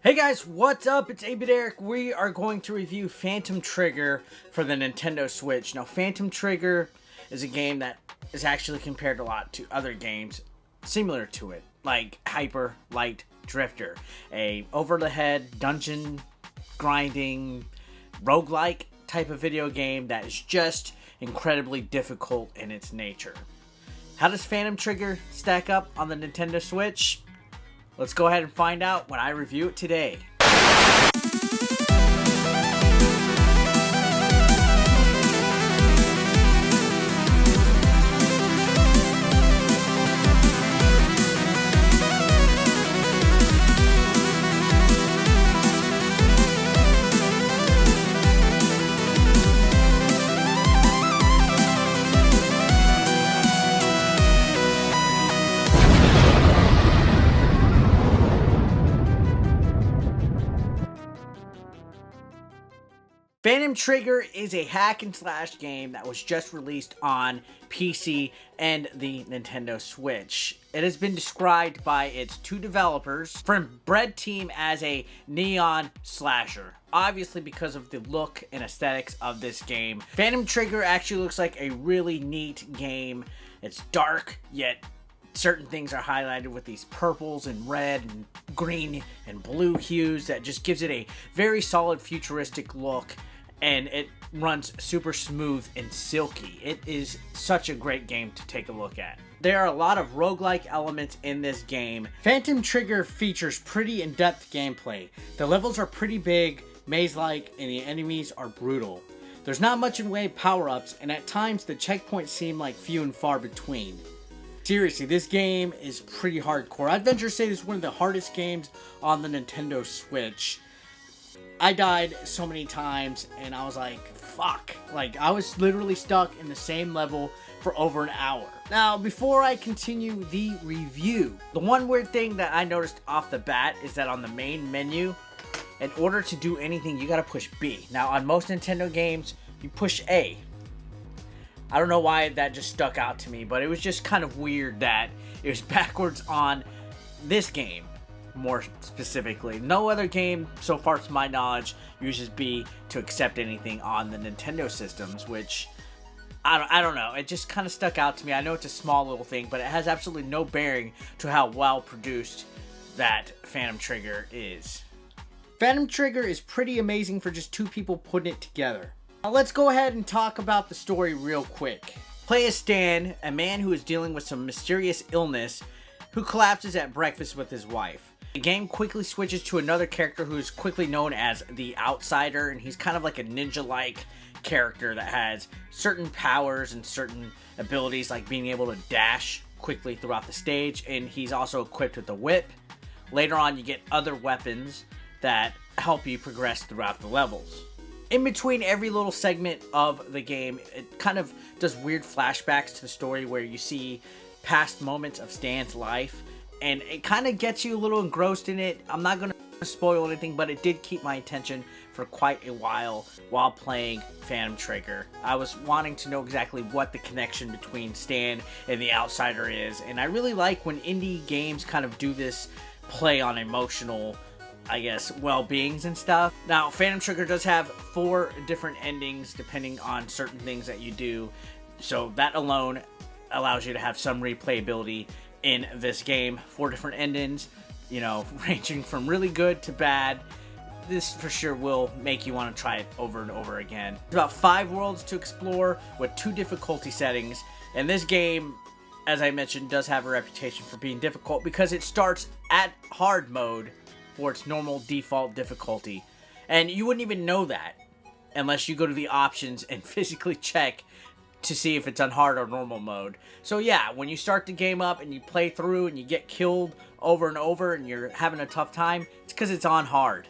Hey guys, what's up? It's 8-Bit Eric. We are going to review Phantom Trigger for the Nintendo Switch. Now, Phantom Trigger is a game that is actually compared a lot to other games similar to it, like Hyper Light Drifter, a over-the-head dungeon grinding roguelike type of video game that is just incredibly difficult in its nature. How does Phantom Trigger stack up on the Nintendo Switch? Let's go ahead and find out when I review it today. Phantom Trigger is a hack and slash game that was just released on PC and the Nintendo Switch. It has been described by its two developers from Bread Team as a neon slasher. Obviously because of the look and aesthetics of this game. Phantom Trigger actually looks like a really neat game. It's dark, yet certain things are highlighted with these purples and red and green and blue hues that just gives it a very solid futuristic look. And it runs super smooth and silky. It is such a great game to take a look at. There are a lot of roguelike elements in this game. Phantom Trigger features pretty in-depth gameplay. The levels are pretty big, maze-like, and the enemies are brutal. There's not much in way of power-ups, and at times the checkpoints seem like few and far between. Seriously, this game is pretty hardcore. I'd venture to say this is one of the hardest games on the Nintendo Switch. I died so many times and I was like, fuck. Like, I was literally stuck in the same level for over an hour. Now, before I continue the review, the one weird thing that I noticed off the bat is that on the main menu, in order to do anything, you gotta push B. Now, on most Nintendo games, you push A. I don't know why that just stuck out to me, but it was just kind of weird that it was backwards on this game. More specifically, no other game so far to my knowledge uses B to accept anything on the Nintendo systems, which I don't know, it just kind of stuck out to me. I know it's a small little thing, but it has absolutely no bearing to how well produced that Phantom Trigger is. Phantom Trigger is pretty amazing for just two people putting it together. Now let's go ahead and talk about the story real quick. Play as Stan, a man who is dealing with some mysterious illness who collapses at breakfast with his wife. The game quickly switches to another character who is quickly known as the Outsider, and he's kind of like a ninja-like character that has certain powers and certain abilities, like being able to dash quickly throughout the stage, and he's also equipped with a whip. Later on, you get other weapons that help you progress throughout the levels. In between every little segment of the game, it kind of does weird flashbacks to the story where you see past moments of Stan's life, and it kind of gets you a little engrossed in it. I'm not going to spoil anything, but it did keep my attention for quite a while playing Phantom Trigger. I was wanting to know exactly what the connection between Stan and the Outsider is, and I really like when indie games kind of do this play on emotional, I guess, well-beings and stuff. Now, Phantom Trigger does have 4 different endings depending on certain things that you do, so that alone allows you to have some replayability in this game. 4 different endings, you know, ranging from really good to bad. This for sure will make you want to try it over and over again. There's about 5 worlds to explore with 2 difficulty settings, and this game, as I mentioned, does have a reputation for being difficult because it starts at hard mode for its normal default difficulty, and you wouldn't even know that unless you go to the options and physically check to see if it's on hard or normal mode. So yeah, when you start the game up and you play through and you get killed over and over and you're having a tough time, it's because it's on hard.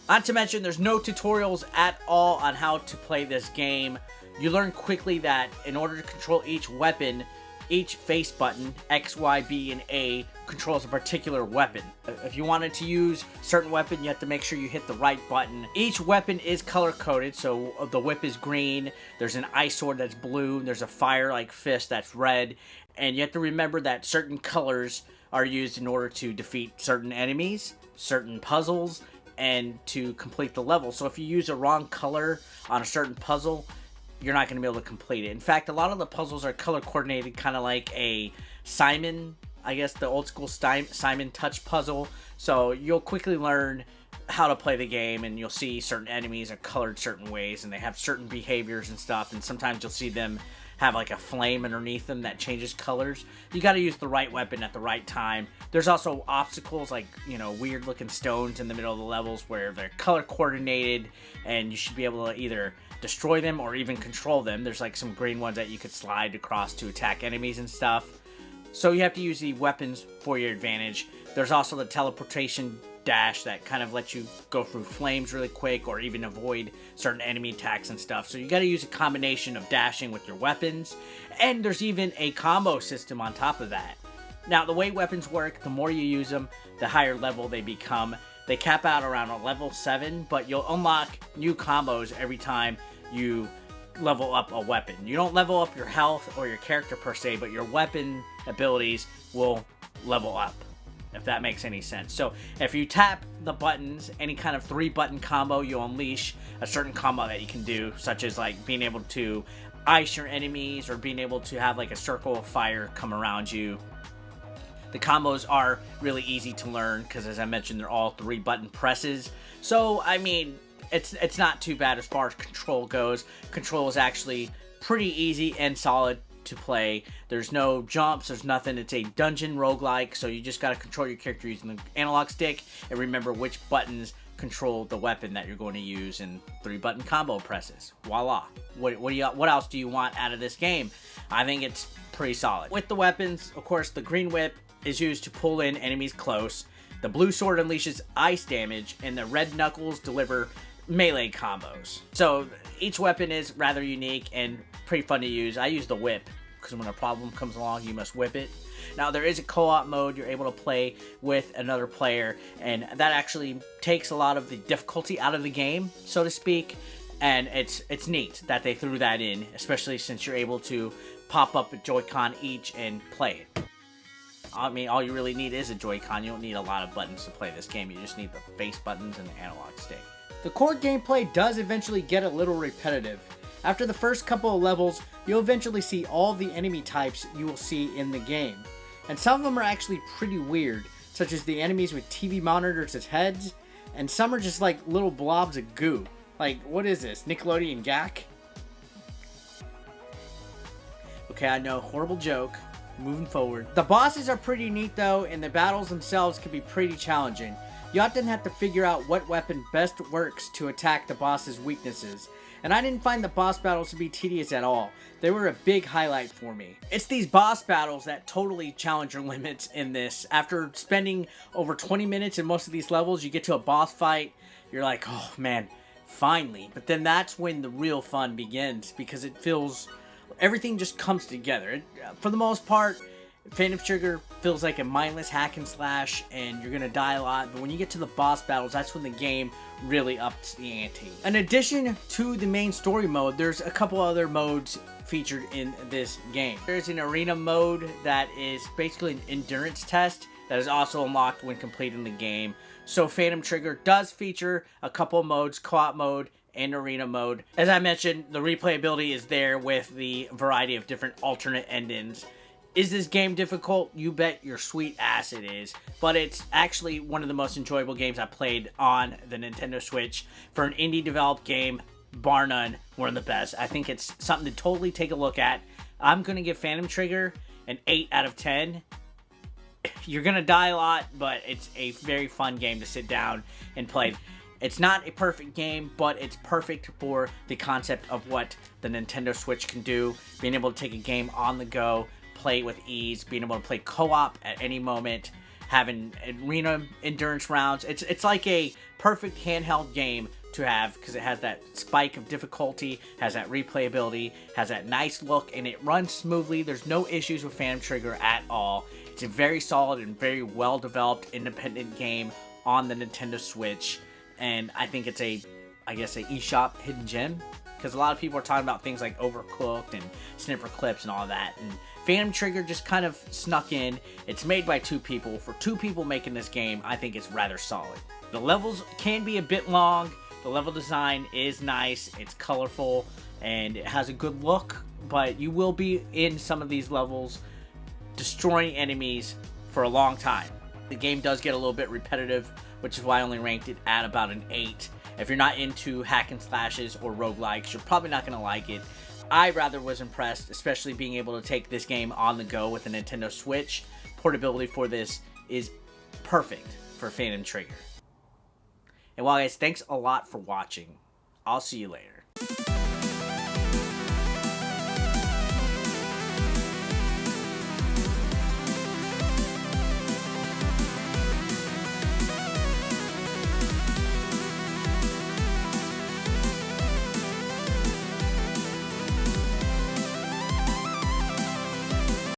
Not to mention, there's no tutorials at all on how to play this game. You learn quickly that in order to control each weapon, each face button, X, Y, B, and A, controls a particular weapon. If you wanted to use a certain weapon, you have to make sure you hit the right button. Each weapon is color-coded, so the whip is green, there's an ice sword that's blue, there's a fire-like fist that's red, and you have to remember that certain colors are used in order to defeat certain enemies. certain puzzles and to complete the level. So if you use a wrong color on a certain puzzle, you're not going to be able to complete it. In fact, a lot of the puzzles are color coordinated, kind of like a Simon, I guess the old school Simon Touch puzzle. So you'll quickly learn how to play the game, and you'll see certain enemies are colored certain ways, and they have certain behaviors and stuff, and sometimes you'll see them have like a flame underneath them that changes colors. You got to use the right weapon at the right time. There's also obstacles like, you know, weird looking stones in the middle of the levels where they're color coordinated, and you should be able to either destroy them or even control them. There's like some green ones that you could slide across to attack enemies and stuff. So you have to use the weapons for your advantage. There's also the teleportation dash that kind of lets you go through flames really quick or even avoid certain enemy attacks and stuff. So you got to use a combination of dashing with your weapons, and there's even a combo system on top of that. Now, the way weapons work, the more you use them, the higher level they become. They cap out around a level 7, but you'll unlock new combos every time you level up a weapon. You don't level up your health or your character per se, but your weapon abilities will level up, if that makes any sense. So if you tap the buttons, any kind of 3-button combo, you'll unleash a certain combo that you can do, such as like being able to ice your enemies or being able to have like a circle of fire come around you. The combos are really easy to learn because, as I mentioned, they're all 3-button presses. So, I mean, it's not too bad as far as control goes. Control is actually pretty easy and solid to play. There's no jumps, there's nothing. It's a dungeon roguelike, so you just got to control your character using the analog stick and remember which buttons control the weapon that you're going to use, in 3-button combo presses. Voila. What else do you want out of this game? I think it's pretty solid. With the weapons, of course, the green whip is used to pull in enemies close. The blue sword unleashes ice damage, and the red knuckles deliver melee combos. So each weapon is rather unique and pretty fun to use. I use the whip because when a problem comes along, you must whip it. Now, there is a co-op mode. You're able to play with another player, and that actually takes a lot of the difficulty out of the game, so to speak. And it's neat that they threw that in, especially since you're able to pop up a Joy-Con each and play it. I mean, all you really need is a Joy-Con. You don't need a lot of buttons to play this game. You just need the face buttons and the analog stick. The core gameplay does eventually get a little repetitive. After the first couple of levels, you'll eventually see all the enemy types you will see in the game. And some of them are actually pretty weird, such as the enemies with TV monitors as heads, and some are just like little blobs of goo. Like, what is this, Nickelodeon Gak? Okay, I know, horrible joke. Moving forward. The bosses are pretty neat though, and the battles themselves can be pretty challenging. You often have to figure out what weapon best works to attack the boss's weaknesses. And I didn't find the boss battles to be tedious at all. They were a big highlight for me. It's these boss battles that totally challenge your limits in this. After spending over 20 minutes in most of these levels, you get to a boss fight, you're like, oh man, finally. But then that's when the real fun begins, because it feels, everything just comes together. For the most part, Phantom Trigger feels like a mindless hack and slash, and you're gonna die a lot, but when you get to the boss battles, that's when the game really ups the ante. In addition to the main story mode, there's a couple other modes featured in this game. There's an arena mode that is basically an endurance test that is also unlocked when completing the game. So Phantom Trigger does feature a couple of modes, co-op mode and arena mode. As I mentioned, the replayability is there with the variety of different alternate endings. Is this game difficult? You bet your sweet ass it is. But it's actually one of the most enjoyable games I played on the Nintendo Switch. For an indie developed game, bar none, one of the best. I think it's something to totally take a look at. I'm going to give Phantom Trigger an 8 out of 10. You're going to die a lot, but it's a very fun game to sit down and play. It's not a perfect game, but it's perfect for the concept of what the Nintendo Switch can do. Being able to take a game on the go, play with ease, being able to play co-op at any moment, having arena endurance rounds. It's like a perfect handheld game to have because it has that spike of difficulty, has that replayability, has that nice look, and it runs smoothly. There's no issues with Phantom Trigger at all. It's a very solid and very well developed independent game on the Nintendo Switch, and I think it's a eShop hidden gem because a lot of people are talking about things like Overcooked and Snipper Clips and all that, and Phantom Trigger just kind of snuck in. It's made by 2 people. For 2 people making this game, I think it's rather solid. The levels can be a bit long. The level design is nice, it's colorful, and it has a good look, but you will be in some of these levels destroying enemies for a long time. The game does get a little bit repetitive, which is why I only ranked it at about an 8. If you're not into hack and slashes or roguelikes, you're probably not going to like it. I rather was impressed, especially being able to take this game on the go with a Nintendo Switch. Portability for this is perfect for Phantom Trigger. And well, guys, thanks a lot for watching. I'll see you later.